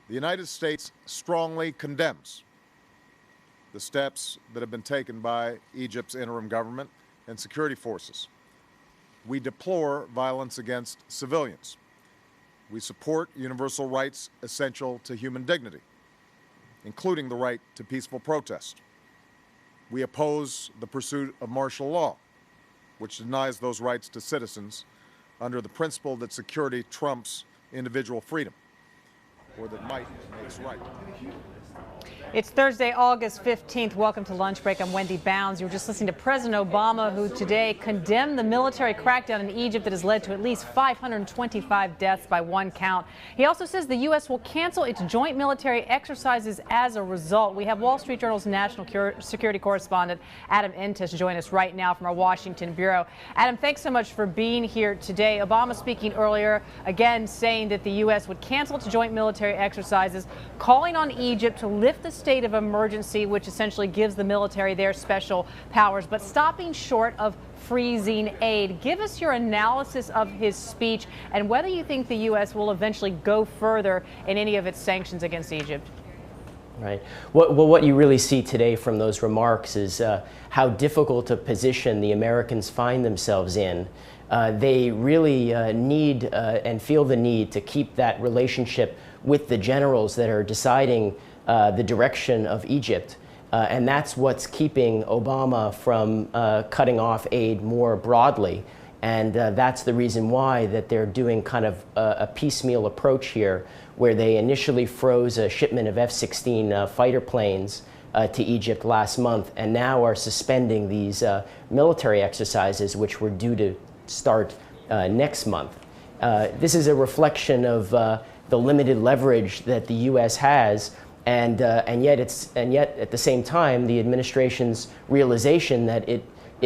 The United States strongly condemns the steps that have been taken by Egypt's interim government and security forces. We deplore violence against civilians. We support universal rights essential to human dignity, including the right to peaceful protest. We oppose the pursuit of martial law, which denies those rights to citizens under the principle that security trumps individual freedom, or that might makes right. It's Thursday, August 15th. Welcome to Lunch Break. I'm Wendy Bounds. You were just listening to President Obama, who today condemned the military crackdown in Egypt that has led to at least 525 deaths by one count. He also says the U.S. will cancel its joint military exercises as a result. We have Wall Street Journal's national security correspondent, Adam Entous, join us right now from our Washington bureau. Adam, thanks so much for being here today. Obama speaking earlier, again saying that the U.S. would cancel its joint military exercises, calling on Egypt to lift the state of emergency, which essentially gives the military their special powers, but stopping short of freezing aid. Give us your analysis of his speech and whether you think the U.S. will eventually go further in any of its sanctions against Egypt. Right. Well, what you really see today from those remarks is how difficult a position the Americans find themselves in. They really need and feel the need to keep that relationship with the generals that are deciding the direction of Egypt. And that's what's keeping Obama from cutting off aid more broadly. And that's the reason why that they're doing kind of a piecemeal approach here, where they initially froze a shipment of F-16 fighter planes to Egypt last month, and now are suspending these military exercises, which were due to start next month. This is a reflection of the limited leverage that the U.S. has. And yet at the same time, the administration's realization that it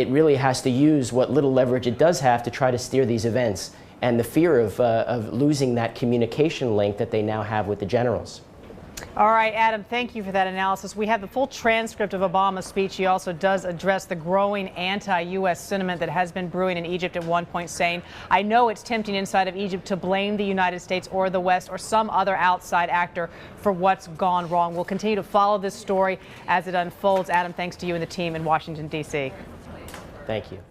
really has to use what little leverage it does have to try to steer these events, and the fear of losing that communication link that they now have with the generals. All right, Adam, thank you for that analysis. We have the full transcript of Obama's speech. He also does address the growing anti-U.S. sentiment that has been brewing in Egypt, at one point saying, I know it's tempting inside of Egypt to blame the United States or the West or some other outside actor for what's gone wrong. We'll continue to follow this story as it unfolds. Adam, thanks to you and the team in Washington, D.C. Thank you.